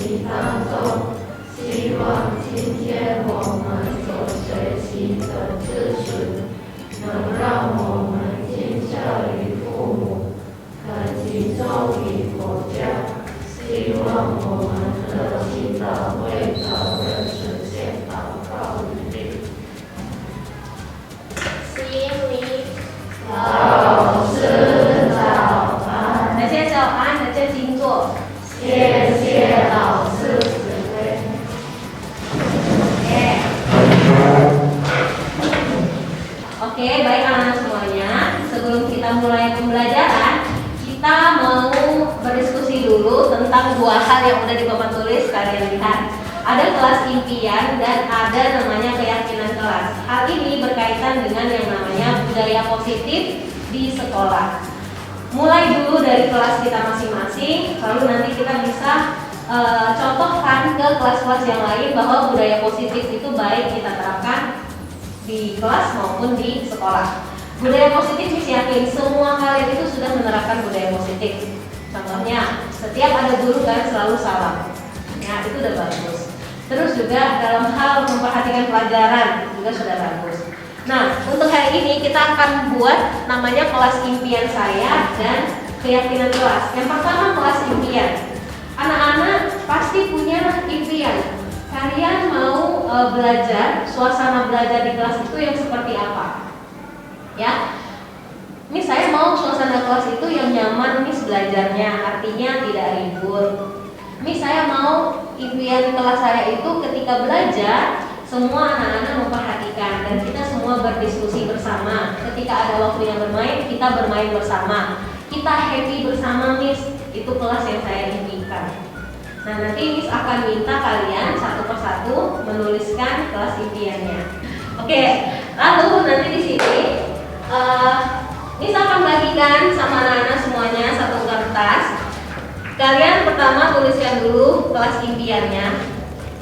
习当中，希望今天我们所学习的知识，能让我们尽孝于父母，可集中于国家。希望我们热心的为早日实现祷告与力。心里老师早安，大家早安，大家请坐。谢谢老师指挥。Oke, baik anak-anak semuanya. Sebelum kita mulai pembelajaran, kita mau berdiskusi dulu tentang dua hal yang udah di papan tulis kalian lihat. Ada kelas impian dan ada namanya keyakinan kelas. Hal ini berkaitan dengan yang namanya budaya positif di sekolah. Mulai dulu dari kelas kita masing-masing, lalu nanti kita bisa contohkan ke kelas-kelas yang lain bahwa budaya positif itu baik kita terapkan di kelas maupun di sekolah. Budaya positif saya yakin semua kalian itu sudah menerapkan budaya positif. Contohnya, setiap ada guru kan selalu salam. Ya, itu udah bagus. Terus juga dalam hal memperhatikan pelajaran juga sudah bagus. Nah, untuk hari ini kita akan buat namanya kelas impian saya dan keyakinan kelas. Yang pertama kelas impian. Anak-anak pasti punya impian. Kalian mau belajar, suasana belajar di kelas itu yang seperti apa? Ya, Miss saya mau suasana kelas itu yang nyaman Miss belajarnya, artinya tidak ribut. Miss saya mau impian kelas saya itu ketika belajar semua anak-anak memperhatikan dan kita semua berdiskusi bersama. Ketika ada waktunya bermain, kita bermain bersama. Kita happy bersama Miss, itu kelas yang saya impikan. Nah, nanti Miss akan minta kalian satu persatu menuliskan kelas impiannya. Oke, lalu nanti di sini Miss akan bagikan sama anak-anak semuanya satu kertas. Kalian pertama tuliskan dulu kelas impiannya.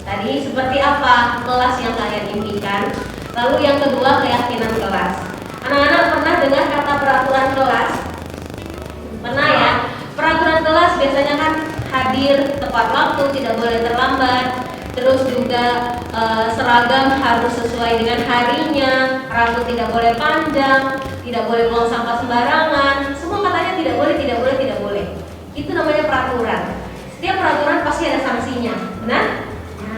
Tadi seperti apa kelas yang kalian impikan. Lalu yang kedua keyakinan kelas. Anak-anak pernah dengar kata peraturan kelas? Pernah ya? Peraturan kelas biasanya kan hadir tepat waktu, tidak boleh terlambat. Terus juga seragam harus sesuai dengan harinya, rambut tidak boleh panjang, tidak boleh buang sampah sembarangan. Semua katanya tidak boleh, tidak boleh, tidak boleh. Itu namanya peraturan. Setiap peraturan pasti ada sanksinya, benar?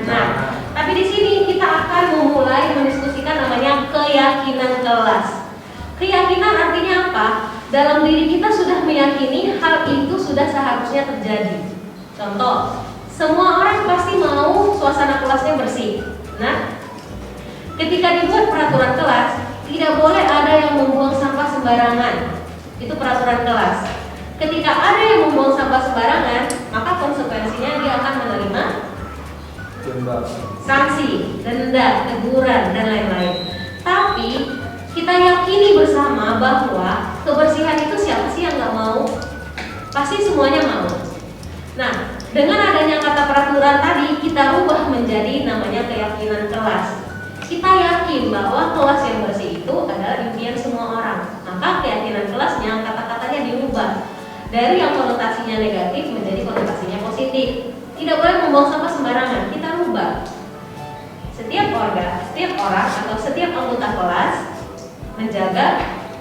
Nah, tapi di sini kita akan memulai mendiskusikan namanya keyakinan kelas. Keyakinan artinya apa? Dalam diri kita sudah meyakini hal itu sudah seharusnya terjadi. Contoh, semua orang pasti mau suasana kelasnya bersih. Nah, ketika dibuat peraturan kelas, tidak boleh ada yang membuang sampah sembarangan. Itu peraturan kelas. Ketika ada yang membuang sampah sembarangan, maka konsekuensinya dia akan menerima sanksi, denda, teguran, dan lain-lain. Tapi kita yakini bersama bahwa kebersihan itu siapa sih yang nggak mau? Pasti semuanya mau. Nah, dengan adanya kata peraturan tadi, kita rubah menjadi namanya keyakinan kelas. Kita yakin bahwa kelas yang bersih itu adalah impian semua orang. Maka keyakinan kelasnya, kata-katanya dirubah dari yang konotasinya negatif menjadi konotasinya positif. Tidak boleh membuang sampah sembarangan, kita rubah. Setiap orang atau setiap anggota kelas menjaga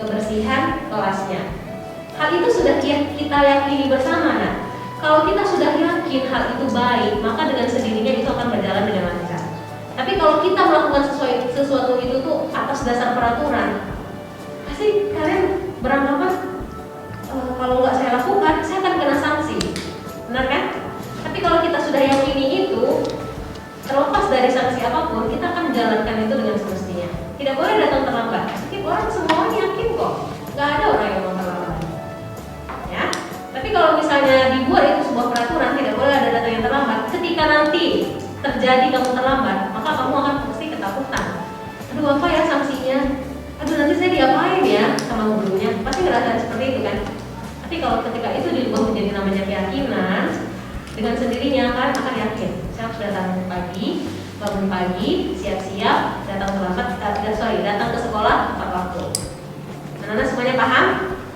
kebersihan kelasnya. Hal itu sudah kita yakini bersama. Nah, kalau kita sudah yakin hal itu baik, maka dengan sendirinya itu akan berjalan dengan lancar. Tapi kalau kita melakukan sesuatu itu tuh atas dasar peraturan, pasti kalian beranggapan kalau nggak saya lakukan, saya akan kena sanksi. Benar kan? Tapi kalau kita sudah yakini itu, terlepas dari sanksi apapun, kita akan menjalankan itu dengan semestinya. Tidak boleh datang terlambat. Setiap orang semuanya yakin kok, nggak ada orang yang mau terlambat. Ya. Tapi kalau misalnya dibuat itu sebuah peraturan, tidak boleh ada datang yang terlambat. Ketika nanti terjadi kamu terlambat, maka kamu akan pasti ketakutan. Aduh, apa ya sanksinya? Aduh, nanti saya diapain ya sama gurunya? Pasti ngerasain seperti itu kan? Tapi kalau ketika itu dirubah menjadi namanya keyakinan, dengan sendirinya akan yakin. Saya harus datang pagi, bangun pagi, siap-siap, datang ke sekolah tepat waktu. Anak-anak semuanya paham?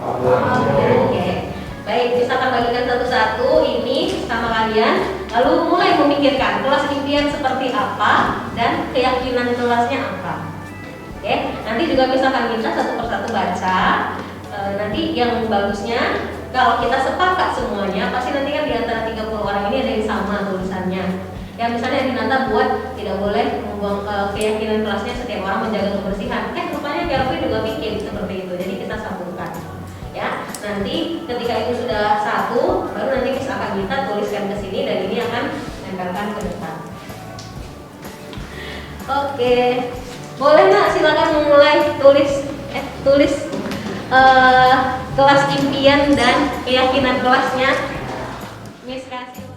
Oke. Baik, bisa akan bagikan satu-satu ini sama kalian. Lalu mulai memikirkan kelas impian seperti apa dan keyakinan kelasnya apa. Oke, nanti juga misalkan minta satu persatu baca. Nanti yang bagusnya kalau kita sepakat semuanya, pasti nanti kan di antara 30 orang ini ada yang sama tulisannya. Ya misalnya Dinata buat tidak boleh membuang keyakinan kelasnya setiap orang menjaga kebersihan. Rupanya Kelvin juga bikin seperti itu. Jadi kita sambungkan. Ya, nanti ketika itu sudah satu, baru nanti Miss akan minta tuliskan ke sini dan ini akan nempelkan ke depan. Oke, boleh nak silakan memulai tulis kelas impian dan keyakinan kelasnya. Miss kasih.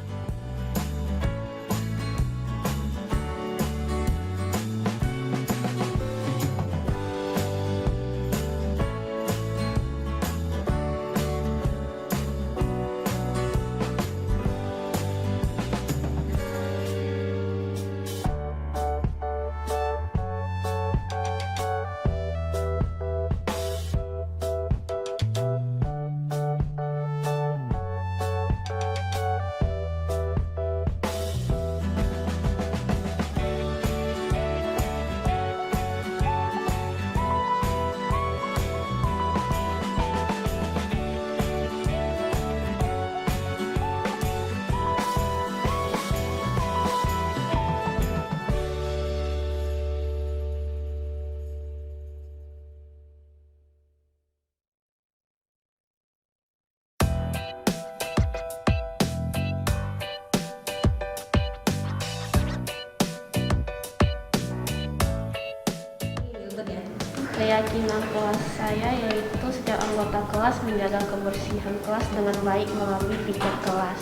Keyakinan kelas saya yaitu setiap anggota kelas menjaga kebersihan kelas dengan baik melalui piket kelas.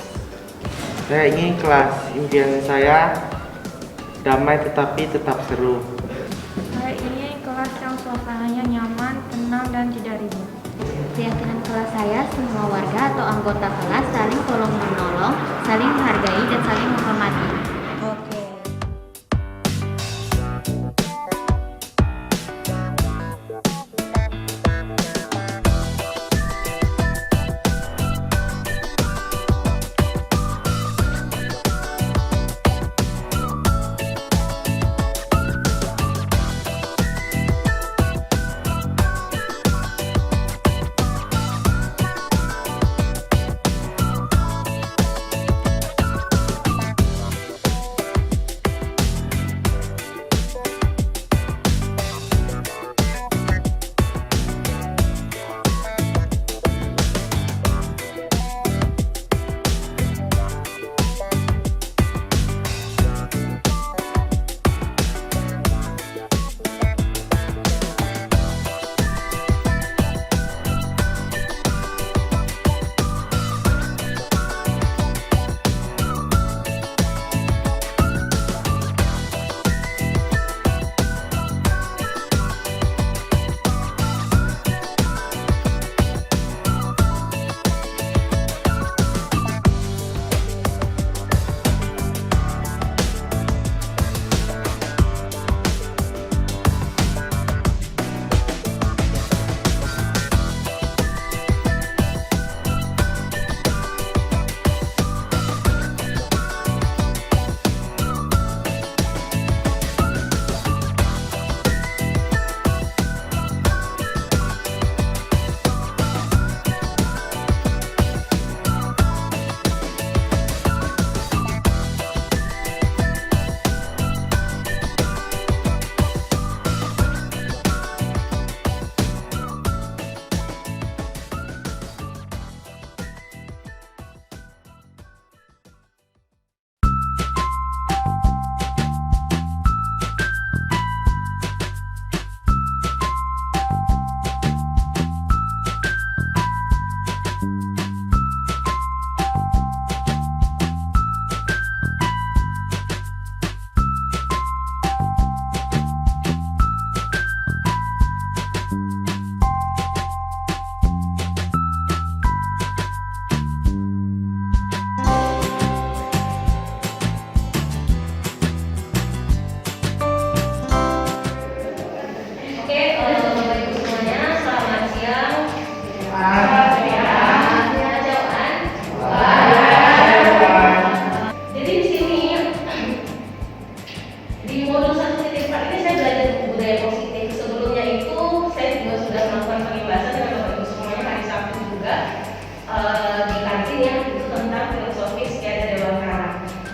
Saya ingin kelas impian saya damai tetapi tetap seru. Saya ingin kelas yang suasananya nyaman, tenang, dan tidak ribut. Keyakinan kelas saya, semua warga atau anggota kelas saling tolong-menolong, saling menghargai, dan saling menghormati. Oke.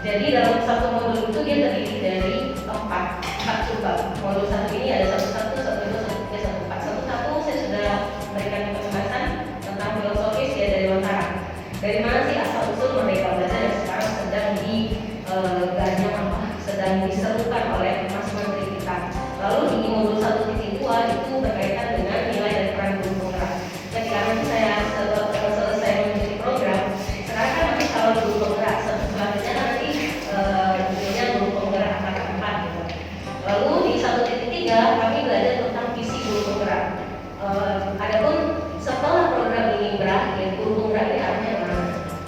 Jadi dalam satu modul itu dia terdiri dari empat subbab. Modul satu ini ada satu satu saya sudah berikan penjelasan tentang filosofis ya dari Lontara. Dari mana sih asal usul Merdeka Belajar yang sekarang sedang sedang diserukan oleh Mas Menteri kita. Lalu di modul 1.2 itu berkaitan dengan nilai dan peran guru penggerak. Ketika nanti saya selesai mengikuti program, sekarang kan nanti kalau guru penggerak selanjutnya nanti judulnya guru penggerak angkatan 4 gitu. Lalu di 1.3 kami belajar tentang visi guru penggerak. Adapun setelah program ini berakhir, guru penggerak ini arahnya mana?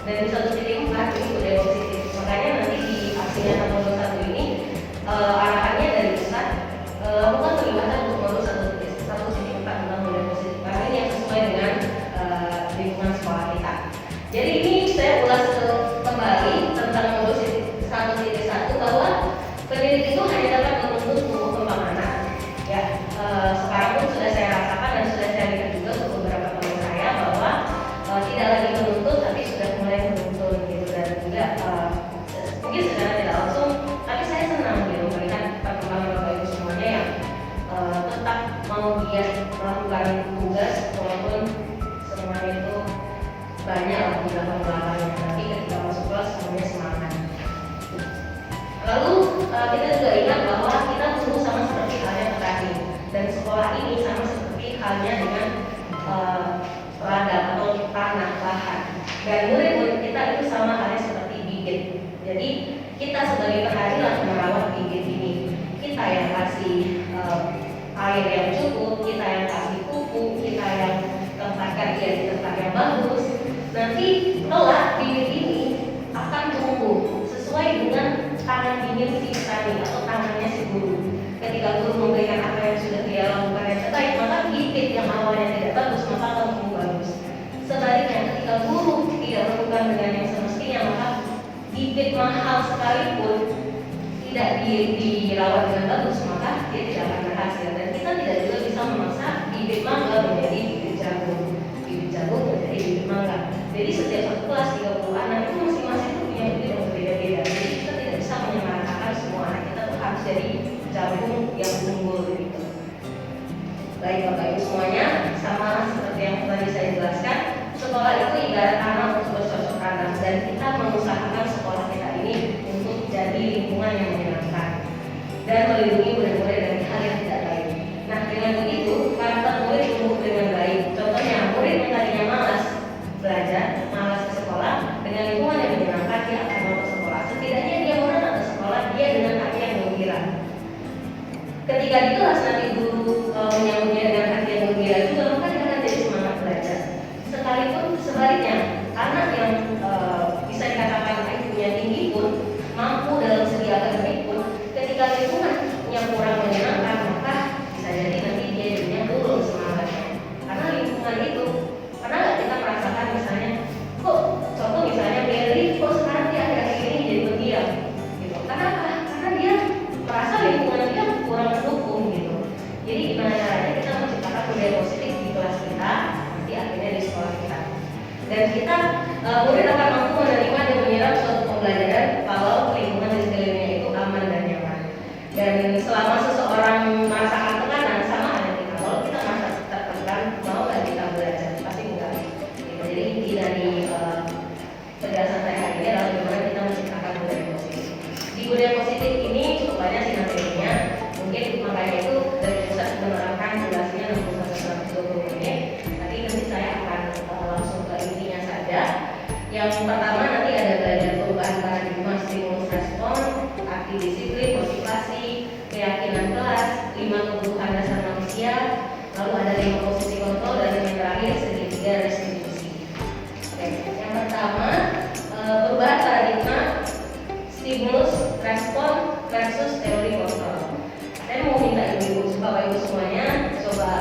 Dan di 1.4 ini budaya positif. Makanya nanti di aksinya modul 1 ini arahannya dari pusat bukan pelibatan untuk modul 1.4 tentang budaya positif. Karena ini yang sesuai dengan lingkungan sekolah kita. Jadi ini saya ulas kembali tentang modul 1.1 bahwa pendidik itu hanya dapat menuntut tumbuh kembang anak. Ya, sekarang pun sudah saya rasakan dan sudah saya lihat juga untuk beberapa teman saya bahwa tidak lagi menuntut tapi sudah mulai menuntun gitu, dan juga mungkin secara tidak langsung tapi saya senang gitu melihat perkembangan Bapak Ibu semuanya yang tetap mau giat melakukan tugas walaupun semuanya itu banyak lah di belakang-belakangnya, tapi ketika masuk kelas semuanya semangat. Lalu kita juga ingat bahwa kita tumbuh sama seperti halnya petani, dan sekolah ini sama seperti halnya dengan ladang atau tanah lahan, dan murid-murid kita itu sama halnya seperti bibit. Jadi kita sebagai petani lah merawat bibit ini. Kita yang kasih air yang cukup, kita yang kasih pupuk, kita yang tempatkan dia di tempat yang bagus. Nanti kelak bibit ini akan tumbuh sesuai dengan tangan dingin si petani atau tangannya si guru. Ketika guru memberikan apa yang sudah dia lakukan yang terbaik, maka bibit yang awalnya tidak bagus maka akan tumbuh bagus. Sebaliknya ketika guru tidak melakukan dengan yang semestinya, maka bibit mahal sekalipun tidak dirawat dengan bagus, maka dia tidak akan berhasil. Dan kita tidak juga bisa memaksa bibit mangga menjadi bibit jagung menjadi bibit mangga. Jadi setiap satu kelas 30 anak itu masing-masing punya bibit yang berbeda-beda. Jadi kita tidak bisa menyamaratakan semua anak kita tuh harus jadi jagung yang unggul gitu. Baik Bapak Ibu semuanya, sama seperti yang tadi saya jelaskan, sekolah itu ibarat anak untuk bercocok tanam, dan kita mengusahakan sekolah kita ini untuk jadi lingkungan yang menyenangkan dan melindungi murid-murid dari hal yang tidak baik. Nah, dengan begitu karakter murid tumbuh dengan baik. Contohnya murid yang tadinya malas belajar, malas ke sekolah, dengan lingkungan yang menyenangkan dia akan mau ke sekolah. Setidaknya dia mau datang ke sekolah dia dengan hati yang gembira. Ketika di kelas nanti guru menyambutnya dengan hati yang gembira juga, maka dia akan jadi semangat belajar. Sekalipun sebaliknya, anak yang bisa dikatakan IQ-nya tinggi pun, mampu dalam segi akademik pun, ketika lingkungan yang kurang menyenangkan, maka bisa jadi nanti dia jadinya turun semangatnya. Karena lingkungan itu, pernah nggak kita merasakan misalnya, kok contoh misalnya Berry, kok sekarang dia akhir-akhir ini jadi pendiam gitu. Kenapa? Karena dia merasa lingkungan dia kurang mendukung gitu. Jadi gimana caranya kita menciptakan budaya positif di kelas kita, nanti akhirnya di sekolah kita. Dan kita murid akan mampu menerima dan menyerap suatu pembelajaran kalau lingkungan di sekelilingnya itu aman dan nyaman. Dan selama seseorang merasakan tekanan, sama ada kita. Kalau kita merasa tertekan, mau nggak kita belajar? Pasti enggak. Gitu. Jadi inti dari penjelasan saya hari ini adalah bagaimana kita menciptakan budaya positif. Di budaya positif ini cukup banyak sih materinya. Mungkin makanya itu dari pusat menerapkan durasinya 60-120 menit. Nanti saya akan langsung ke intinya saja. Yang pertama nanti ada belajar perubahan paradigma, stimulus respon, arti disiplin, motivasi, keyakinan kelas, 5 kebutuhan dasar manusia, lalu ada 5 posisi kontrol, dan yang terakhir segitiga restitusi. Oke, yang pertama perubahan paradigma, stimulus respon versus teori kontrol. Saya mau minta ibu-ibu, bapak ibu semuanya coba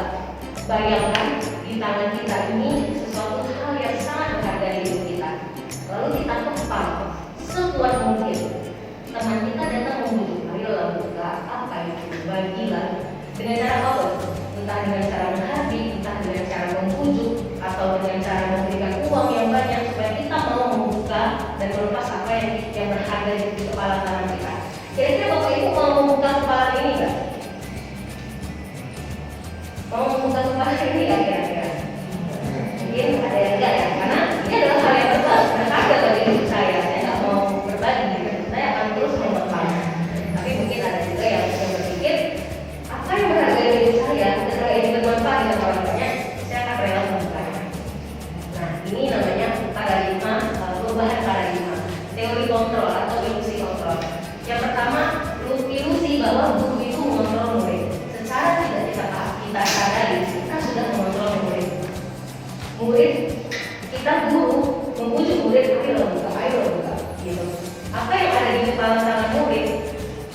bayangkan di tangan kita ini sesuatu hal yang sangat berharga di hidup kita. Lalu kita kepak sekuat mungkin. Teman kita datang membujuk, ayolah buka, apa itu? Bagilah. Dengan cara apa? Entah dengan cara menghardik, entah dengan cara membujuk, atau dengan cara memberikan uang yang banyak supaya kita mau membuka dan melepas apa yang berharga di hidup kepala tangan kita. Kira-kira Bapak Ibu mau membuka kepala ini nggak? Mau membuka kepala ini nggak kira-kira? Mungkin ada yang enggak ya, karena ini adalah hal yang berharga bagi hidup saya. Saya nggak mau berbagi, saya akan terus membuka. Tapi mungkin ada juga yang berpikir apa yang berharga di hidup saya, ketika ini bermanfaat dengan orang banyak, saya akan rela membukanya. Nah, ini namanya paradigma, perubahan paradigma, teori kontrol atau ilusi kontrol. Yang pertama, ilusi bahwa guru itu mengontrol murid. Secara tidak kita sadari, kita sudah mengontrol murid. Murid, kita guru membujuk murid, ayo buka, gitu. Apa yang ada di kepala tangan murid,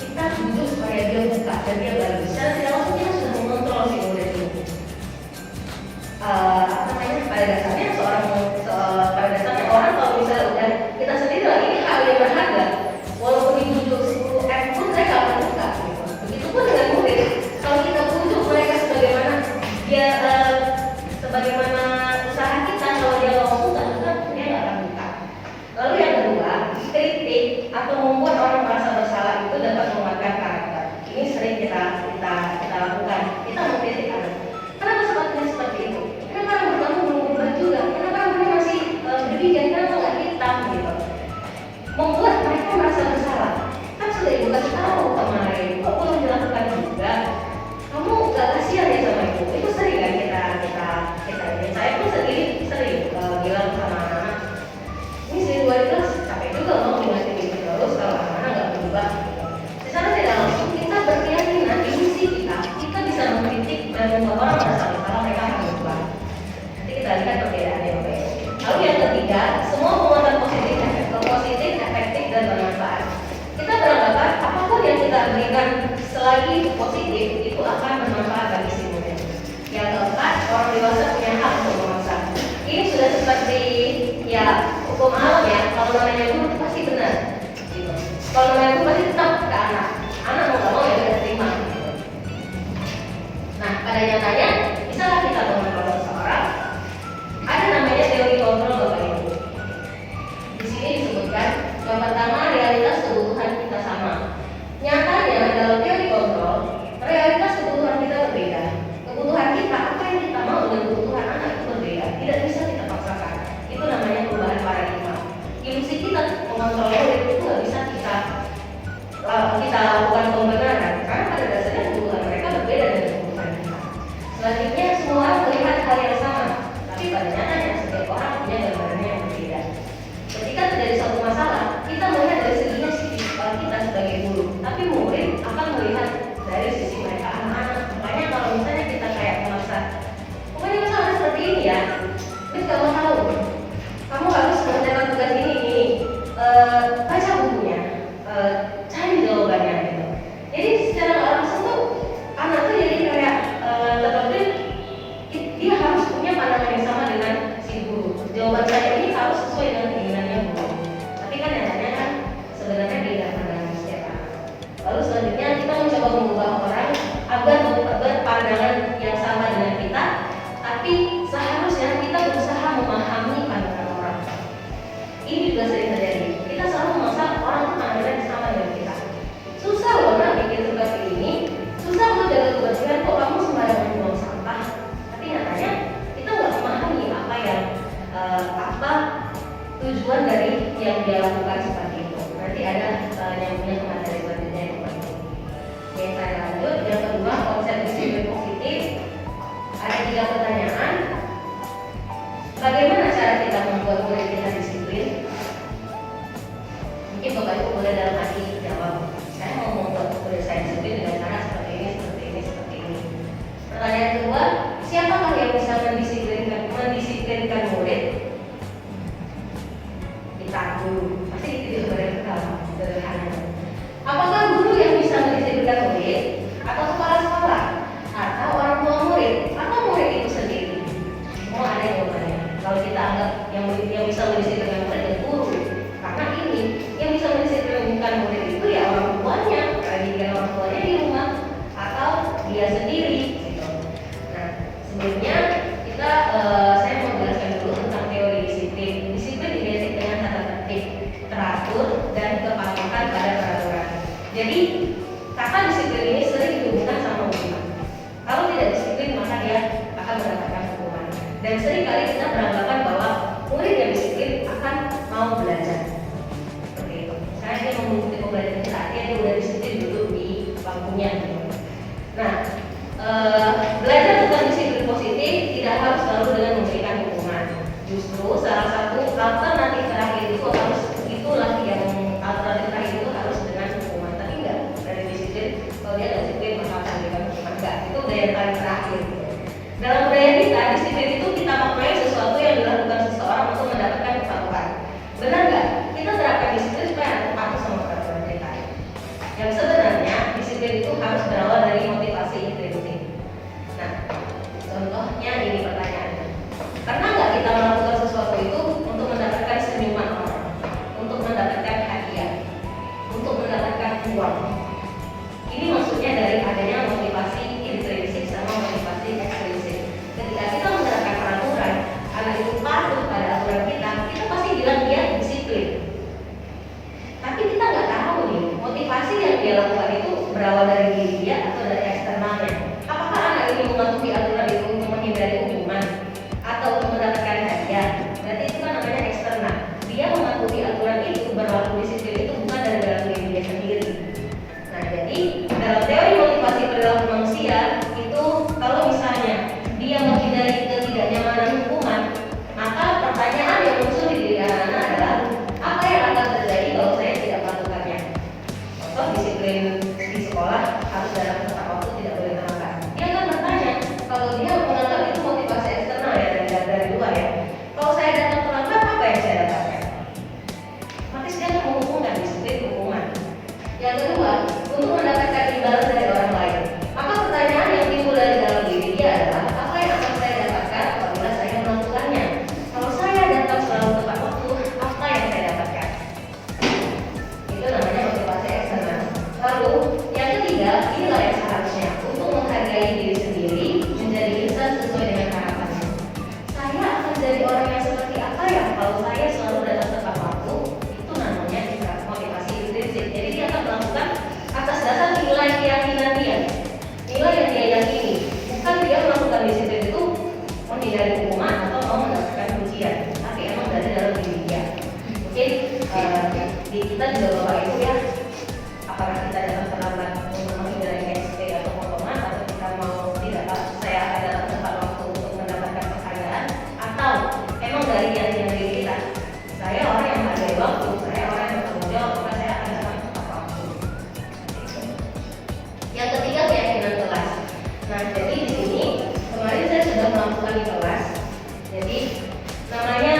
kita bujuk supaya dia buka dan dia baru. Secara tidak langsung kita sudah mengontrol si murid itu. Pada dasarnya pada dasarnya orang kalau misalnya udah kita sendiri lah ini hal yang berharga, walaupun dibujuk 10 M pun mereka akan buka. Gitu. Begitupun dengan murid, kalau kita bujuk mereka sebagaimana dia sebagaimana usaha kita, kalau dia nggak mau buka, dia nggak akan buka. Lalu yang kedua, kritik atau membuat orang merasa bersalah itu dapat mematahkan karakter. Ini sering kita lakukan. Kita mengkritik anak. Kenapa sepatunya seperti itu? Kenapa rambut kamu belum berubah juga? Kenapa rambutnya masih demikian? Kenapa nggak hitam gitu? Membuat mereka merasa bersalah. Kan sudah ibu kasih tahu kemarin, kok belum dilakukan juga? Kamu nggak kasihan ya sama ibu? Itu sering kan kita. Saya pun sendiri sering bilang sama anak, ini sih dua kelas capek juga mau ngingetin itu terus kalau anak nggak berubah. Secara tidak langsung kita berkeyakinan ilusi kita bisa mengkritik dan membuat orang merasa bersalah mereka akan berubah. Nanti kita lihat perbedaannya. Lalu yang ketiga, semua penguatan positif, efektif dan bermanfaat. Kita beranggapan apapun yang kita berikan selagi positif itu akan bermanfaat bagi si murid. Yang keempat, orang dewasa punya hak untuk memaksa. Ini sudah seperti ya hukum alam ya. Kalau namanya guru itu pasti benar. Gitu. Kalau namanya guru pasti tetap ke anak. Anak mau nggak mau ya kita terima. Gitu. Nah, pada nyatanya, misalnya kita mengontrol seseorang, ada namanya teori kontrol Bapak Ibu. Di sini disebutkan yang pertama realitas kebutuhan kita sama. Nyatanya dalam teori kontrol, realitas kebutuhan kita berbeda. Kebutuhan kita, apa yang kita mau dengan kebutuhan anak itu berbeda. Tidak bisa kita paksakan. Itu namanya perubahan paradigma. Ilusi kita mengontrol murid itu nggak bisa kita lakukan pembenaran karena pada dasarnya kebutuhan mereka berbeda dengan kebutuhan kita. Selanjutnya semua orang melihat hal yang sama, tapi pada nyatanya setiap orang punya gambarannya yang berbeda. Ketika terjadi suatu masalah, kita melihat dari seginya sisi kita sebagai guru, tapi murid akan melihat dari sisi mereka anak-anak. Makanya kalau misalnya kita kayak memaksa, pokoknya masalah seperti ini ya, Miss kamu tahu, kamu harus mengerjakan tugas ini, baca bukunya, cari jawabannya gitu. Jadi secara nggak langsung tuh anak tuh jadi kayak dia harus punya pandangan yang sama dengan si guru. Jawaban saya ini harus sesuai dengan keinginannya guru. Tapi kan nyatanya kan sebenarnya beda pandangan setiap anak. Lalu selanjutnya kita mencoba mengubah orang agar berpandangan yang sama dengan kita, tapi seharusnya kita berusaha memahami pandangan orang. Ini juga sering terjadi. Kita selalu memaksa orang itu pandangan sama dengan kita. Susah loh nak bikin seperti ini, susah loh jaga kebersihan, kok kamu sembarangan buang sampah. Tapi nyatanya kita nggak memahami apa tujuan dari yang dia lakukan seperti itu. Nanti ada yang punya materi selanjutnya yang seperti itu. Oke, saya lanjut. Yang kedua, konsep disiplin positif. Ada 3 pertanyaan. Bagaimana cara kita membuat murid kita disiplin? Mungkin Bapak Ibu boleh dalam hati jawab. Saya mau membuat murid saya disiplin dengan cara seperti ini, seperti ini, seperti ini. Pertanyaan kedua, siapakah yang bisa mendisiplinkan murid? Kita guru. Pasti itu sebenarnya sederhana. Apakah guru yang bisa mendisiplinkan murid, atau kepala sekolah, atau orang tua murid, atau murid itu sendiri? Semua ada jawabannya. Kalau kita anggap yang bisa mendisiplinkan murid ya guru, karena ini yang bisa mendisiplinkan murid itu ya orang tuanya, karena dia orang tuanya di rumah, atau dia sendiri. Gitu. Nah, sebelumnya Jadi kata disiplin ini sering dihubungkan sama hukuman. Kalau tidak disiplin maka dia akan mendapatkan hukuman. Dan sering kali kita beranggapan bahwa murid yang disiplin akan mau belajar. Seperti itu. Karena dia mengikuti pembelajaran kita, dia udah disiplin duduk di bangkunya. Nah, belajar tentang disiplin positif tidak harus selalu dengan memberikan hukuman. Justru salah satu alternatif terakhir itu harus alternatif terakhir itu harus dengan hukuman. Tapi enggak dari disiplin. Kalau dia nggak disiplin maka akan diberikan hukuman. Enggak, itu udah yang paling terakhir. Dalam budaya kita, disiplin itu kita maknai sesuatu yang dilakukan seseorang untuk mendapatkan kepatuhan. Benar nggak? Kita terapkan disiplin supaya anak patuh sama peraturan kita. Yang sebenarnya disiplin itu harus berawal dari motivasi intrinsik. Nah, contohnya ini pertanyaannya. Pernah nggak kita melakukan sesuatu itu untuk mendapatkan senyuman orang, untuk mendapatkan hadiah, untuk mendapatkan uang? Ini maksudnya dari adanya motivasi intrinsik sama motivasi ekstrinsik. Ketika kita menerapkan peraturan, anak itu patuh pada aturan kita pasti bilang dia disiplin. Tapi kita nggak tahu nih, motivasi yang dia lakukan itu berawal dari diri dia atau dari eksternalnya. Apakah anak ini mematuhi aturan itu untuk menghindari hukuman atau untuk mendapatkan hadiah? Berarti itu kan namanya eksternal. Dia mematuhi aturan itu, berlaku disiplin itu bukan dari dalam diri dia sendiri. Nah, jadi dalam teori motivasi perilaku manusia itu kalau misalnya dia menghindari ketidaknyamanan hukuman, maka pertanyaan yang muncul di diri anak-anak adalah apa yang akan terjadi kalau saya tidak melakukannya? Contoh disiplin di sekolah harus dalam tepat waktu, tidak boleh melanggar. Dia akan bertanya, kalau dia menganggap itu motivasi eksternal ya dari luar ya. Kalau saya datang terlambat, apa yang saya dapatkan? Maka dia akan menghubungkan disiplin hukuman. Yang kedua, untuk mendapatkan imbalan dari orang lain. Maka pertanyaan yang timbul dari dalam diri dia adalah apa yang akan saya dapatkan apabila saya melakukannya? Kalau saya datang selalu tepat waktu, apa yang saya dapatkan? Itu namanya motivasi eksternal. Lalu yang ketiga, inilah yang seharusnya untuk menghargai diri sendiri, menjadi insan sesuai dengan harapannya. Saya akan jadi orang yang seperti apa ya kalau saya selalu datang tepat waktu? Itu namanya motivasi intrinsik. Jadi dia akan melakukan atas dasar nilai keyakinan dia, nilai yang dia yakini. Bukan dia melakukan disiplin itu menghindari hukuman atau mau mendapatkan pujian, tapi emang dari dalam diri dia. Mungkin di kita juga bapak ibu ya, apakah kita datang terlambat untuk menghindari ST atau potongan, atau kita mau tidak Pak, saya akan datang tepat waktu untuk mendapatkan penghargaan, atau emang dari keyakinan diri kita, saya orang yang menghargai waktu, saya orang yang bertanggung jawab, maka saya akan datang tepat waktu. Yang ketiga, keyakinan kelas. Nah, jadi di sini kemarin saya sudah melakukan di kelas. Jadi namanya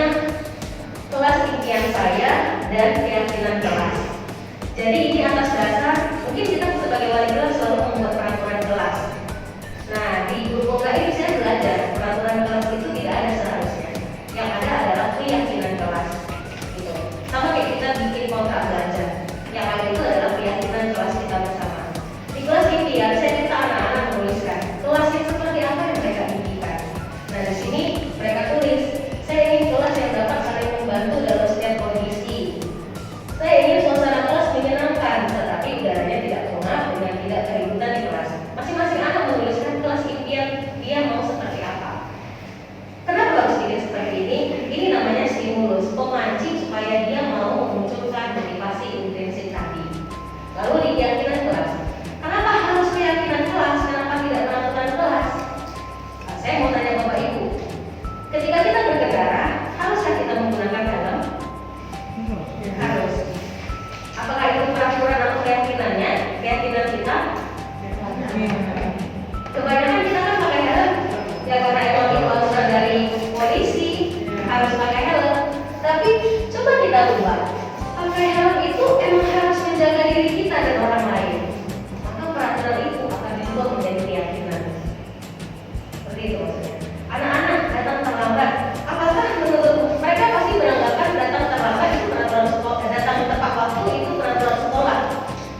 kelas impian saya dan keyakinan kelas. Jadi ini atas dasar mungkin kita sebagai wali kelas selalu membuat peraturan kelas. Nah, di guru pokra ini saya belajar peraturan kelas itu tidak ada seharusnya. Yang ada adalah keyakinan kelas. Gitu. Sama kayak kita bikin kontrak belajar. Yang ada itu adalah keyakinan kelas kita bersama. Di kelas impian saya minta anak-anak menuliskan kelas yang seperti apa yang mereka impikan. Nah, di sini mereka tulis, saya ingin kelas yang dapat saling membantu dalam setiap kondisi. Saya ingin suasana kelas menyenangkan, tetapi udaranya tidak pengap dengan tidak keributan di kelas. Masing-masing anak menuliskan kelas impian dia mau seperti apa. Kenapa harus bikin seperti ini? Ini namanya stimulus, pemancing supaya dia mau memunculkan motivasi intrinsik tadi. Lalu di keyakinan kelas. Kenapa harus keyakinan kelas? Kenapa tidak peraturan kelas? Nah, saya mau tanya Bapak Ibu. Ketika kita berkendara, haruskah kita menggunakan helm? Harus. Apakah itu peraturan atau keyakinannya? Keyakinan kita? Kebanyakan kita kan pakai helm. Ya karena emang itu aturan dari polisi harus pakai helm. Tapi coba kita ubah. Pakai helm itu emang harus menjaga diri kita dan orang lain. Maka peraturan itu akan diubah menjadi keyakinan. Seperti itu maksudnya. Anak-anak datang terlambat. Apakah menurut mereka pasti beranggapan datang terlambat itu peraturan sekolah, datang tepat waktu itu peraturan sekolah.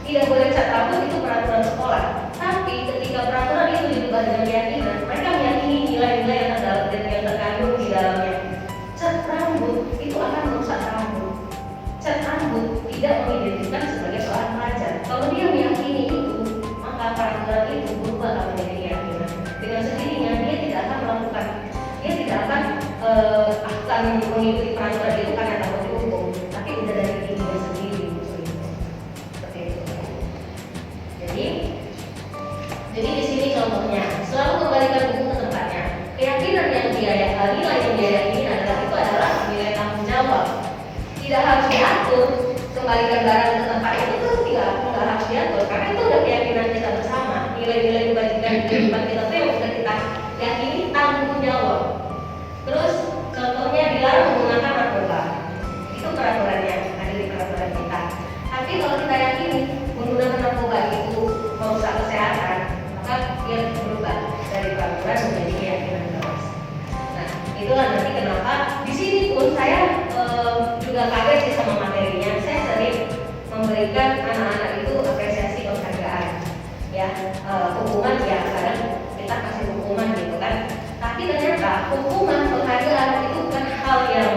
Tidak boleh cat rambut itu peraturan sekolah. Tapi ketika peraturan itu diubah dengan keyakinan, mereka meyakini nilai-nilai yang terkandung di dalamnya. Cat rambut itu akan merusak rambut. Cat rambut nilai yang dia yakini adalah nilai tanggung jawab. Tidak harus diatur, kembalikan barang ke tempat itu tuh tidak harus diatur, karena itu udah keyakinan kita bersama. Nilai-nilai kebajikan di kehidupan kita tuh yang sudah kita yakini tanggung jawab. Terus contohnya dilarang menggunakan narkoba, itu peraturannya ada di peraturan kita. Tapi kalau kita yakini menggunakan narkoba itu merusak kesehatan, maka dia berubah dari peraturan menjadi keyakinan keras. Nah, itulah nanti kenapa di sini pun saya juga kaget sih sama materinya. Saya sering memberikan anak-anak itu apresiasi penghargaan, ya hukuman ya kadang kita kasih hukuman gitu kan. Tapi ternyata hukuman penghargaan itu bukan hal yang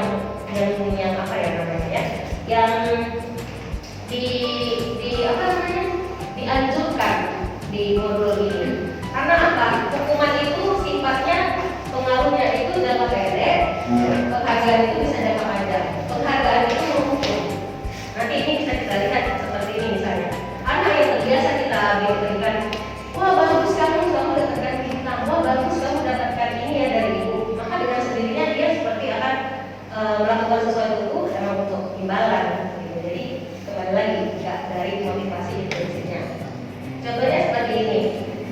apa ya namanya ya, yang dianjurkan di modul ini. Karena apa? Hukuman itu sifatnya pengaruhnya itu jangka pendek, penghargaan itu bisa jangka panjang. Penghargaan itu menghukum. Nanti ini bisa kita lihat seperti ini misalnya. Anak yang terbiasa kita berikan, wah bagus kamu dapatkan bintang, wah bagus kamu dapatkan ini ya dari ibu. Maka dengan sendirinya dia seperti akan melakukan sesuatu itu memang untuk imbalan. Gitu. Jadi kembali lagi tidak dari motivasi intrinsiknya. Contohnya seperti ini.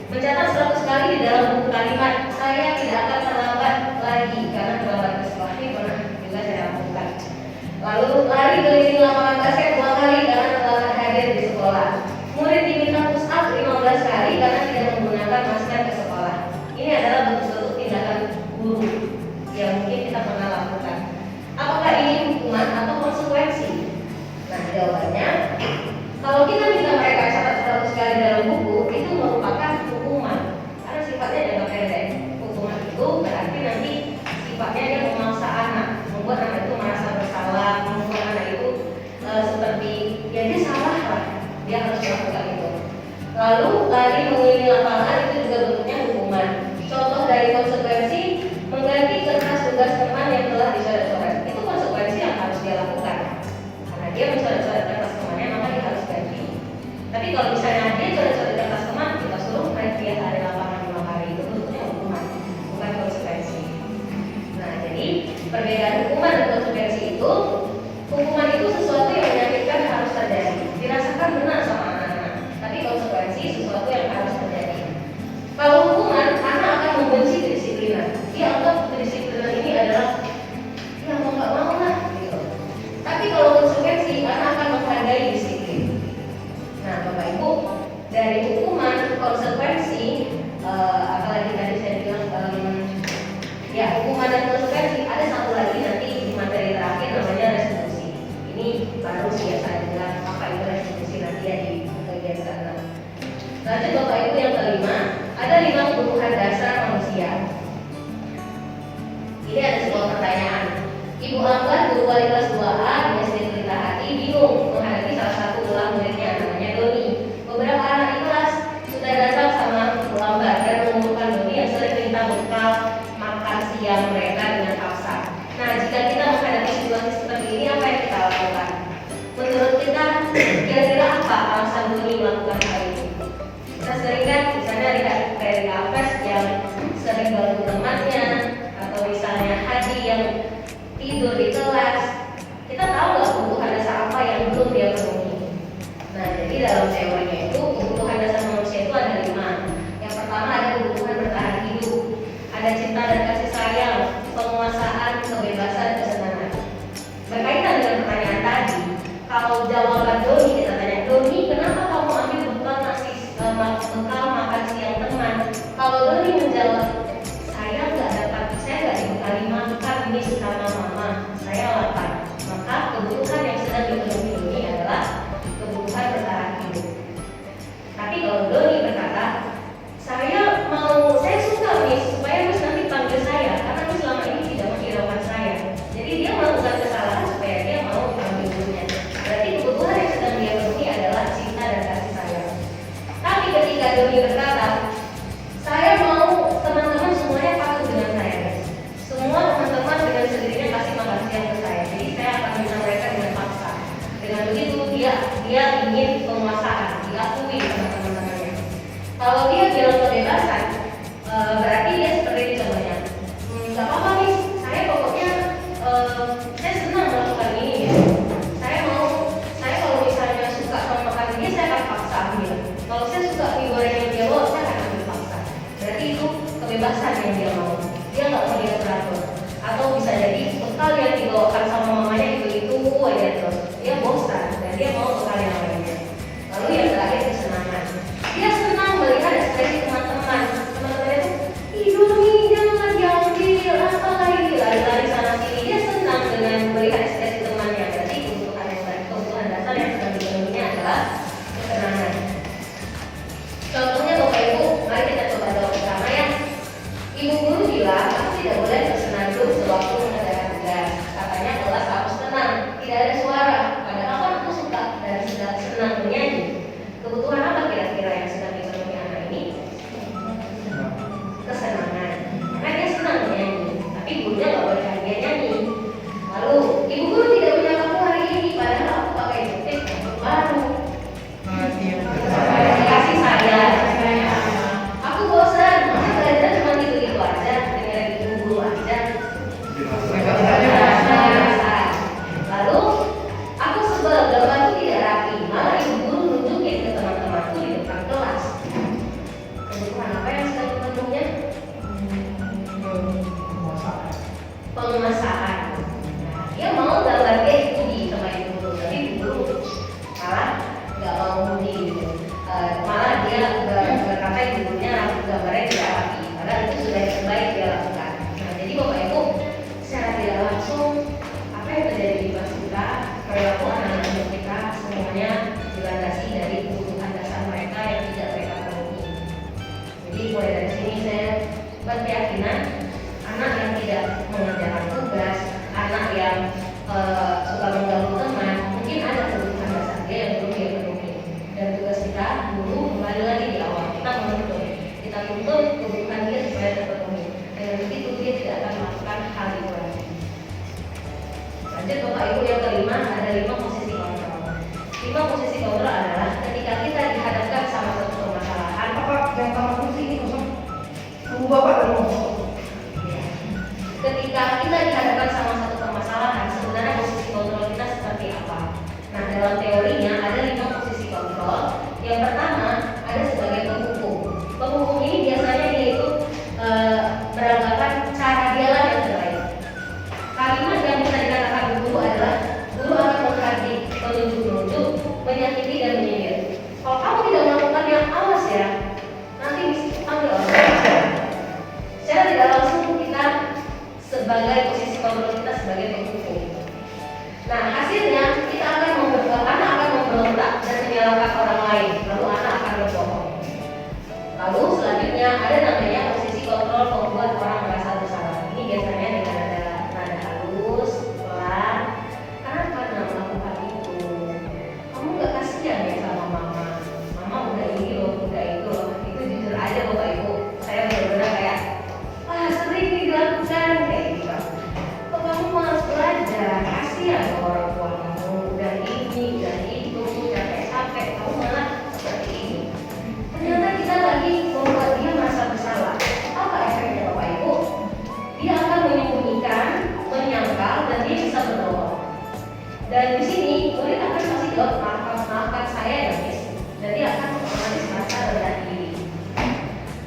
Mencatat 100 kali di dalam buku kalimat, saya tidak akan terlambat lagi karena terlambat ke sekolah. Ini pernah juga saya lakukan. Lalu lari keliling lapangan basket 2 kali karena terlambat hadir di sekolah. Murid diminta push up 15 kali karena tidak menggunakan masker ke sekolah. Ini adalah bentuk-bentuk tindakan guru yang mungkin kita pernah lakukan. Apakah ini hukuman atau konsekuensi? Nah, jawabannya, kalau kita minta mereka catat 100 kali dalam buku, itu merupakan hukuman karena sifatnya jangka pendek. Hukuman itu berarti nanti sifatnya dia memaksa anak, membuat anak itu merasa bersalah, membuat anak itu seperti ya dia salah lah, dia harus melakukan itu. Lalu lari mengelilingi lapangan itu juga bentuknya hukuman. Contoh dari konsekuensi, mengganti kertas tugas teman yang telah dicoret-coret, itu konsekuensi yang harus dia lakukan. Karena dia mencoret-coret kertas temannya, maka dia harus ganti. Tapi kalau misalnya dia coret-coret kertas teman, kita suruh naik dia hari lapangan 5 hari, itu bentuknya hukuman, bukan konsekuensi. Nah, jadi perbedaan hukuman dan konsekuensi itu, hukuman itu sesuatu yang menyakitkan harus terjadi, dirasakan benar sama anak-anak. Tapi konsekuensi sesuatu yang harus terjadi. Kalau hukuman, anak akan membenci kedisiplinan. Dia anggap kedisiplinan ini adalah ya mau nggak mau lah gitu. Tapi kalau konsekuensi, anak akan menghargai disiplin. Nah, Bapak Ibu, dari hukuman, konsekuensi, apalagi tadi saya bilang ya hukuman dan konsekuensi, ada satu lagi nanti di materi terakhir namanya restitusi. Ini baru sih ya saya bilang apa itu restitusi nanti ya di bagian sana. Lanjut Bapak Ibu, yang kelima, ada 5 kebutuhan dasar manusia. Ini ada sebuah pertanyaan. Ibu Ambar, guru wali kelas 2A di SD Pelita Hati, bingung menghadapi salah satu ulang muridnya namanya Doni. Beberapa anak di kelas sudah datang sama Ibu Ambar dan mengumpulkan Doni yang sering minta bekal makan siang mereka dengan paksa. Nah, jika kita menghadapi situasi seperti ini, apa yang kita lakukan? Menurut kita, kira-kira apa alasan Doni melakukan hal ini? Kita sering kan, misalnya dari Apes yang sering ganggu temannya, atau misalnya Hadi yang tidur di kelas. Kita tahu nggak kebutuhan dasar apa yang belum dia penuhi. Nah, jadi dalam teorinya itu kebutuhan dasar manusia itu ada 5. Yang pertama ada kebutuhan bertahan hidup, ada cinta dan kasih sayang, penguasaan, kebebasan, kesenangan. Berkaitan dengan pertanyaan tadi, kalau jawaban Doni kita tanya, Doni kenapa kamu ambil bekal makan siang teman? Kalau Doni menjawab, saya nggak dibekali makan ini sama mama, saya lapar. Maka kebutuhan yang sedang dipenuhi Doni adalah kebutuhan bertahan hidup. Tapi kalau Doni berkata, saya suka Miss, supaya Miss nanti panggil saya, karena Miss selama ini tidak menghiraukan saya. Jadi dia melakukan kesalahan supaya dia mau dipanggil gurunya. Berarti kebutuhan yang sedang dia penuhi adalah cinta dan kasih sayang. Tapi ketika Doni berkata, saya mau teman-teman semuanya patuh dengan saya, guys. Semua teman-teman dengan sendirinya kasih makan siang ke saya. Jadi saya akan minta mereka dengan paksa. Dengan begitu dia ingin penguasaan, diakui sama teman-temannya. Kalau dia bilang kebebasan, berarti dia seperti ini contohnya. Gak apa-apa Miss, kebebasan yang dia mau. Dia nggak mau dia teratur. Atau bisa jadi bekal yang dibawakan sama mamanya itu aja terus. Dia bosan dan dia mau bekal yang lainnya. Lalu yang terakhir kesenangan. Dia senang melihat ekspresi teman-teman. Teman-temannya tuh tidur nih, jangan lagi ambil apa lagi lari-lari sana sini. Dia senang dengan melihat ekspresi temannya. Berarti kebutuhan dasar yang sedang dipenuhinya adalah kesenangan. Contohnya Bapak Ibu, mari kita coba jawab bersama ya. Ibu guru bilang aku tidak boleh bersenandung sewaktu mengerjakan tugas. Katanya kelas harus tenang, tidak ada suara. Padahal kan aku suka dan sedang senang bernyanyi. Kebutuhan apa kira-kira yang sedang dipenuhi anak ini? Kesenangan. Karena dia senang bernyanyi, tapi gurunya nggak boleh dia nyanyi. Lalu ibu guru tidak punya kamu hari ini, padahal aku pakai detik untuk baru. Kasih saya. Aku bosan, masa belajar cuma gitu-gitu aja, dengerin ibu guru aja. Lalu aku sebel, gambarku tidak rapi, malah ibu guru nunjukin ke teman-temanku di depan kelas. Kebutuhan apa yang sedang dipenuhinya? Penguasaan. Nah, dia mau gambar dia dipuji sama ibu guru, tapi ibu guru malah nggak mau puji gitu. Malah dia berkata ibu gurunya gambarnya tidak rapi, padahal itu sudah yang terbaik dia lakukan. Nah, jadi Bapak Ibu secara tidak langsung apa yang terjadi di kelas kita, perilaku anak-anak kita semuanya dilandasi dari kebutuhan dasar mereka yang tidak mereka penuhi. Jadi mulai dari sini saya berkeyakinan anak yang tidak mengerjakan tugas, anak yang suka mengganggu teman, mungkin ada kebutuhan dasar dia yang belum dia penuhi. Dan tugas kita dulu kembali lagi di awal kita tuntut kebutuhan dia supaya terpenuhi. Dengan begitu dia tidak akan melakukan hal itu lagi. Lanjut Bapak Ibu, yang kelima ada 5 posisi kontrol. 5 posisi kontrol adalah ketika kita dihadapkan sama satu permasalahan. Yang kamar kursi ini kosong. Tunggu Bapak dulu. Ketika kita dihadapkan sama satu permasalahan, sebenarnya posisi kontrol kita seperti apa? Nah, dalam teorinya ada 5 posisi kontrol. Yang pertama ada sebagai penghukum. Penghukum ini biasanya dia itu beranggapan cara dialah yang terbaik. Kalimat yang bisa dikatakan guru adalah guru akan menghardik, menunjuk-nunjuk, menyakiti dan menyindir. Kalau kamu tidak melakukannya, awas ya, nanti dipanggil orang. Secara tidak langsung kita sebagai posisi kontrol kita sebagai penghukum. Nah, hasilnya kita akan anak akan memberontak dan menyalahkan orang lain, lalu anak akan berbohong. Lalu selanjutnya ada namanya posisi kontrol membuat orang merasa bersalah. Ini biasanya dengan nada halus, pelan. Kenapa nggak melakukan itu? Kamu nggak kasihan ya sama mama? Mama udah ini loh, udah itu loh. Itu jujur aja Bapak Ibu, saya benar-benar kayak sering dilakukan kayak gitu. Kok kamu malas belajar? Kasihan loh orang tua kamu. Udah ini, udah itu, capek-capek, kamu malah seperti ini. Ternyata kita lagi membuat dia merasa bersalah. Apa efeknya Bapak Ibu? Dia akan menyembunyikan, menyangkal, dan dia bisa berbohong. Dan di sini murid akan pasti jawab maafkan saya ya Miss. Dan dia akan otomatis merasa rendah diri.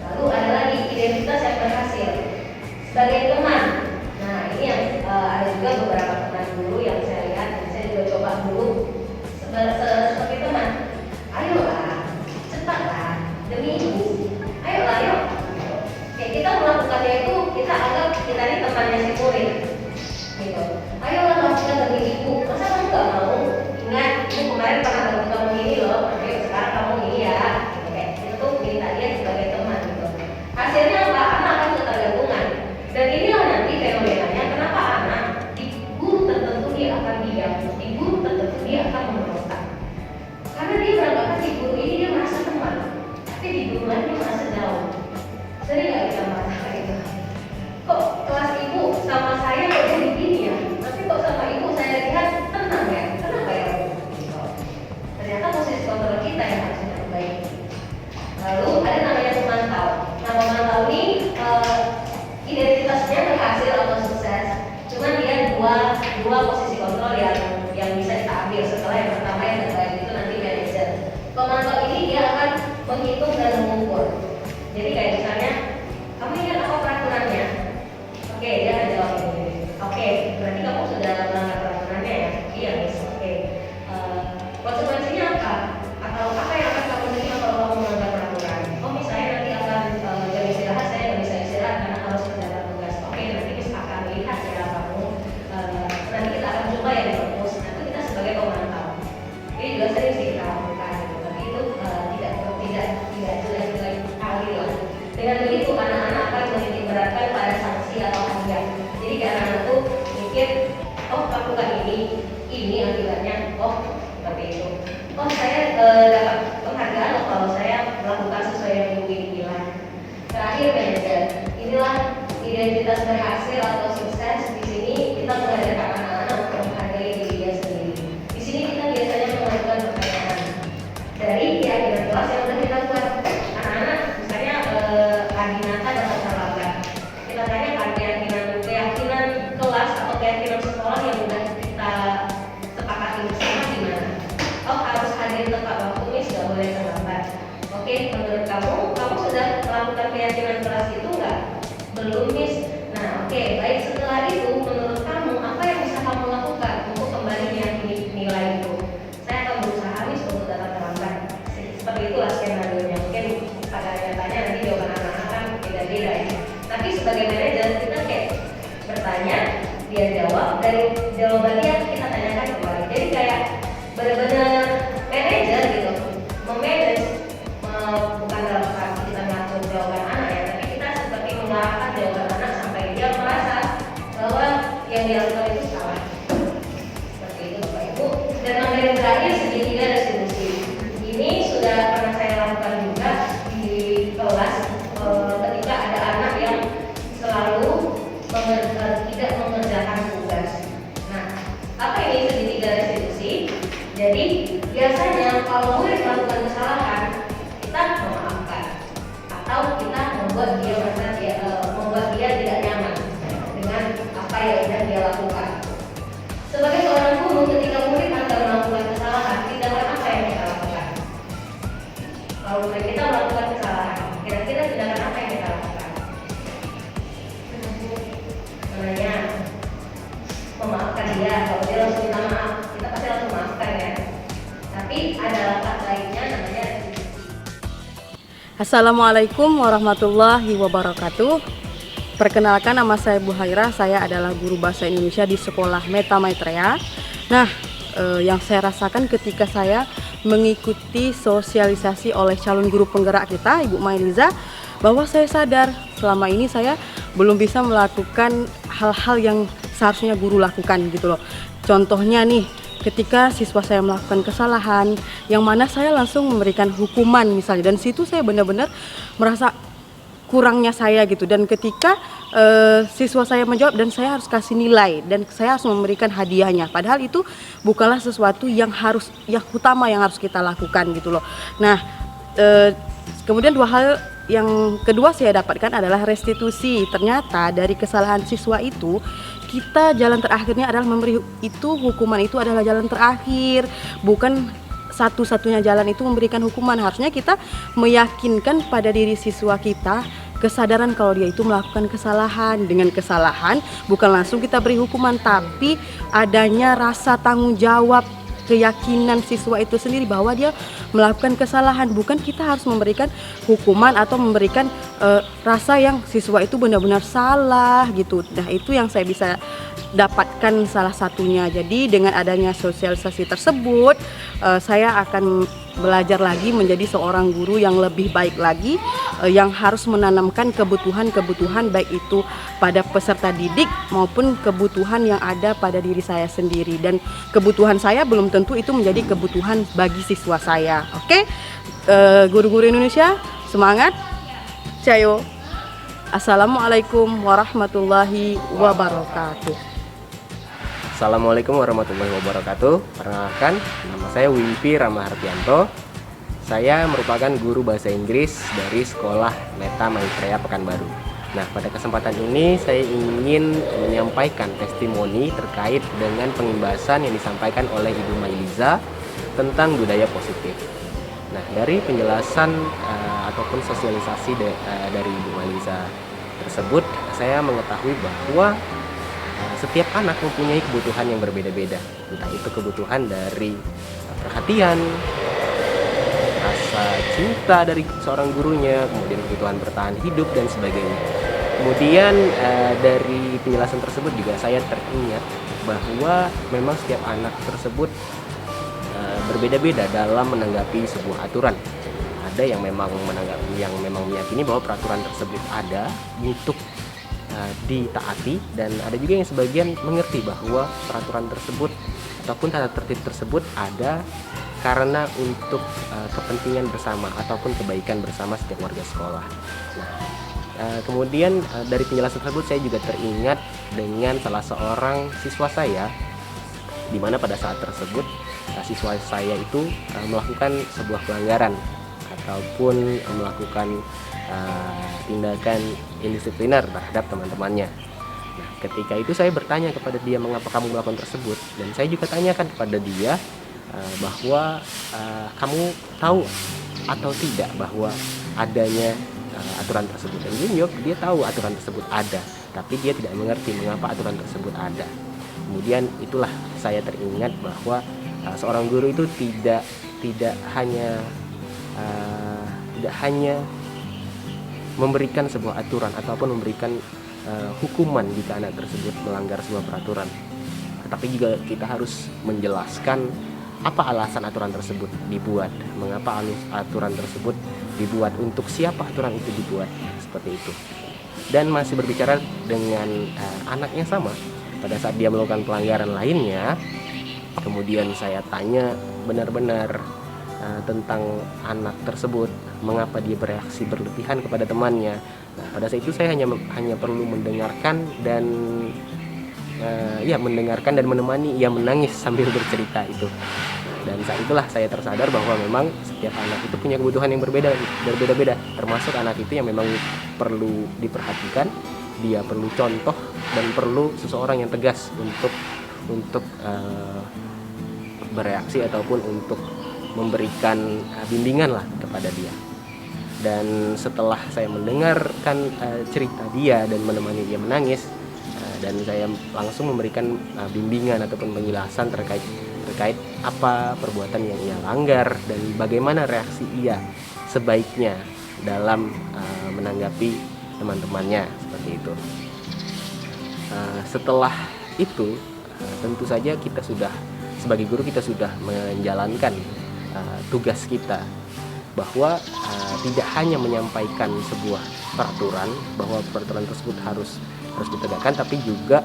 Lalu ada lagi identitas yang berhasil sebagai teman. Nah, ini yang ada juga beberapa teman guru yang saya lihat dan saya juga coba dulu seperti teman. Ayolah, cepatlah demi ibu. Ayolah, yuk. Kayak kita melakukannya itu kita anggap kita ini temannya si murid. Gitu. Ayolah lakukan demi ibu. Masa kamu nggak mau? Ingat, ibu kemarin pernah bantu kamu ini loh. Ayo sekarang kamu ini ya. Gitu. Kayak itu minta dia sebagai teman gitu. Hasilnya apa? Anak akan ketergantungan. Dan inilah nanti fenomenanya kenapa anak di guru tertentu dia akan diam, di guru tertentu dia akan memberontak. Karena dia beranggapan di guru ini dia merasa teman, tapi di guru lain dia merasa jauh. Sering nggak kita merasakan itu? Kok kelas ibu sama saya kok jadi gini ya? Tapi kok sama ibu saya lihat tenang ya? Kenapa ya? Ternyata posisi kontrol kita yang harus kita perbaiki. Lalu ada namanya pemantau. Nah, pemantau ini identitasnya berhasil atau sukses. Cuman dia dua posisi kontrol yang bisa kita ambil setelah yang pertama yang terbaik itu nanti manajer. Pemantau ini dia akan menghitung dan mengukur. Jadi kayak misalnya kamu ingat Oke, menurut kamu sudah melakukan keyakinan kelas itu enggak? Belum, Miss. Nah, oke, baik, setelah itu menurut kamu apa yang bisa kamu lakukan untuk kembali meyakini nilai itu? Saya akan berusaha, Miss, untuk datang terlambat. Seperti itulah skenario-nya. Mungkin pada nyatanya nanti jawaban anak-anak kan beda-beda ya. Tapi sebagai manajer kita kayak bertanya, dia jawab, dari jawaban dia kita tanyakan kembali. Jadi kayak benar-benar manajer gitu, memanage, bukan dalam arti kita ngatur jawaban anak ya, tapi kita seperti mengarahkan jawaban anak sampai dia merasa bahwa yang dia lakukan itu salah. Seperti itu Bapak Ibu. Dan materi yang terakhir segitiga restitusi. Ini sudah pernah saya lakukan juga di kelas ketika ada anak yang selalu tidak mengerjakan tugas. Nah, apa ini segitiga restitusi? Jadi biasanya kalau murid melakukan kesalahan, kita memaafkan atau kita membuat dia tidak nyaman dengan apa yang sedang dia lakukan. Sebagai seorang guru, ketika murid akan melakukan kesalahan, tindakan apa yang kita lakukan? Kalau murid kita melakukan kesalahan, kira-kira tindakan apa yang kita lakukan? Namanya memaafkan dia. Kalau dia langsung minta maaf, kita pasti langsung maafkan ya. Tapi ada langkah lainnya namanya restitusi. Assalamualaikum warahmatullahi wabarakatuh. Perkenalkan, nama saya Bu Haira, saya adalah guru bahasa Indonesia di Sekolah Meta Maitreya. Nah, yang saya rasakan ketika saya mengikuti sosialisasi oleh calon guru penggerak kita, Ibu Mailiza, bahwa saya sadar selama ini saya belum bisa melakukan hal-hal yang seharusnya guru lakukan gitu loh. Contohnya nih, ketika siswa saya melakukan kesalahan, yang mana saya langsung memberikan hukuman misalnya, dan situ saya benar-benar merasa kurangnya saya gitu. Dan ketika siswa saya menjawab dan saya harus kasih nilai dan saya harus memberikan hadiahnya, padahal itu bukanlah sesuatu yang utama yang harus kita lakukan gitu loh. Nah, kemudian dua hal yang kedua saya dapatkan adalah restitusi. Ternyata dari kesalahan siswa itu, kita jalan terakhirnya adalah memberi itu, hukuman itu adalah jalan terakhir, bukan satu-satunya jalan itu memberikan hukuman. Harusnya kita meyakinkan pada diri siswa kita kesadaran kalau dia itu melakukan kesalahan. Dengan kesalahan bukan langsung kita beri hukuman, tapi adanya rasa tanggung jawab, keyakinan siswa itu sendiri bahwa dia melakukan kesalahan, bukan kita harus memberikan hukuman atau memberikan rasa yang siswa itu benar-benar salah gitu. Nah, itu yang saya bisa dapatkan salah satunya. Jadi dengan adanya sosialisasi tersebut, saya akan belajar lagi menjadi seorang guru yang lebih baik lagi, yang harus menanamkan kebutuhan-kebutuhan baik itu pada peserta didik maupun kebutuhan yang ada pada diri saya sendiri. Dan kebutuhan saya belum tentu itu menjadi kebutuhan bagi siswa saya. Oke, guru-guru Indonesia, semangat, cayo. Assalamualaikum warahmatullahi wabarakatuh. Assalamualaikum warahmatullahi wabarakatuh. Perkenalkan, nama saya Wimpi Rama Hartianto. Saya merupakan guru bahasa Inggris dari Sekolah Meta Maitreya Pekanbaru. Nah, pada kesempatan ini saya ingin menyampaikan testimoni terkait dengan pengimbasan yang disampaikan oleh Ibu Mailiza tentang budaya positif. Nah, dari penjelasan ataupun sosialisasi dari Ibu Mailiza tersebut, saya mengetahui bahwa setiap anak mempunyai kebutuhan yang berbeda-beda. Entah itu kebutuhan dari perhatian, rasa cinta dari seorang gurunya, kemudian kebutuhan bertahan hidup dan sebagainya. Kemudian dari penjelasan tersebut juga saya teringat bahwa memang setiap anak tersebut berbeda-beda dalam menanggapi sebuah aturan. Ada yang memang meyakini bahwa peraturan tersebut ada untuk ditaati, dan ada juga yang sebagian mengerti bahwa peraturan tersebut ataupun tata tertib tersebut ada karena untuk kepentingan bersama ataupun kebaikan bersama setiap warga sekolah. Nah, kemudian dari penjelasan tersebut saya juga teringat dengan salah seorang siswa saya, di mana pada saat tersebut siswa saya itu melakukan sebuah pelanggaran ataupun melakukan tindakan indisipliner terhadap teman-temannya. Nah, ketika itu saya bertanya kepada dia, mengapa kamu melakukan tersebut? Dan saya juga tanyakan kepada dia bahwa kamu tahu atau tidak bahwa adanya aturan tersebut. Dan dia menjawab dia tahu aturan tersebut ada, tapi dia tidak mengerti mengapa aturan tersebut ada. Kemudian itulah saya teringat bahwa seorang guru itu tidak hanya memberikan sebuah aturan ataupun memberikan hukuman jika anak tersebut melanggar sebuah peraturan, tetapi juga kita harus menjelaskan apa alasan aturan tersebut dibuat, mengapa aturan tersebut dibuat, untuk siapa aturan itu dibuat, seperti itu. Dan masih berbicara dengan anaknya sama, pada saat dia melakukan pelanggaran lainnya, kemudian saya tanya benar-benar tentang anak tersebut, mengapa dia bereaksi berlebihan kepada temannya. Nah, pada saat itu saya hanya perlu mendengarkan dan mendengarkan dan menemani ia menangis sambil bercerita itu. Dan saat itulah saya tersadar bahwa memang setiap anak itu punya kebutuhan yang berbeda-beda, termasuk anak itu yang memang perlu diperhatikan, dia perlu contoh dan perlu seseorang yang tegas untuk bereaksi ataupun untuk memberikan bimbingan lah kepada dia. Dan setelah saya mendengarkan cerita dia dan menemani dia menangis, dan saya langsung memberikan bimbingan ataupun penjelasan terkait apa perbuatan yang ia langgar dan bagaimana reaksi ia sebaiknya dalam menanggapi teman-temannya, seperti itu. Setelah itu tentu saja kita sudah sebagai guru kita sudah menjalankan tugas kita, bahwa tidak hanya menyampaikan sebuah peraturan bahwa peraturan tersebut harus ditegakkan, tapi juga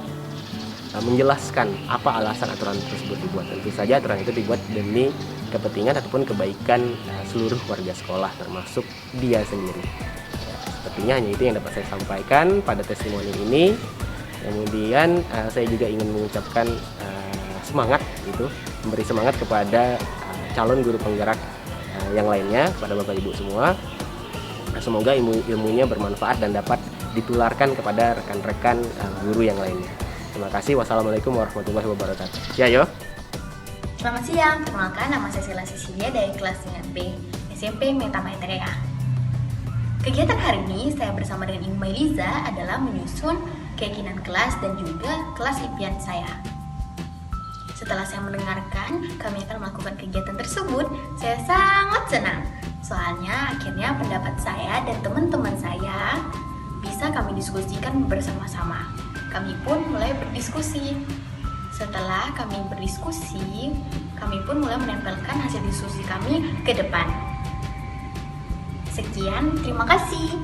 menjelaskan apa alasan aturan tersebut dibuat. Tentu saja aturan itu dibuat demi kepentingan ataupun kebaikan seluruh warga sekolah, termasuk dia sendiri. Sepertinya hanya itu yang dapat saya sampaikan pada testimoni ini. Kemudian saya juga ingin mengucapkan semangat, memberi semangat kepada calon guru penggerak yang lainnya, kepada Bapak Ibu semua. Semoga ilmunya bermanfaat dan dapat ditularkan kepada rekan-rekan guru yang lainnya. Terima kasih. Wassalamualaikum warahmatullahi wabarakatuh. Ya yo. Selamat siang, perkenalkan nama saya Sila Sisilia dari kelas 9B SMP Meta Maitreya. Kegiatan hari ini saya bersama dengan Ibu Mailiza adalah menyusun keyakinan kelas dan juga kelas impian saya. Setelah saya mendengarkan, kami akan melakukan kegiatan tersebut. Saya sangat senang, soalnya akhirnya pendapat saya dan teman-teman saya bisa kami diskusikan bersama-sama. Kami pun mulai berdiskusi. Setelah kami berdiskusi, kami pun mulai menempelkan hasil diskusi kami ke depan. Sekian, terima kasih.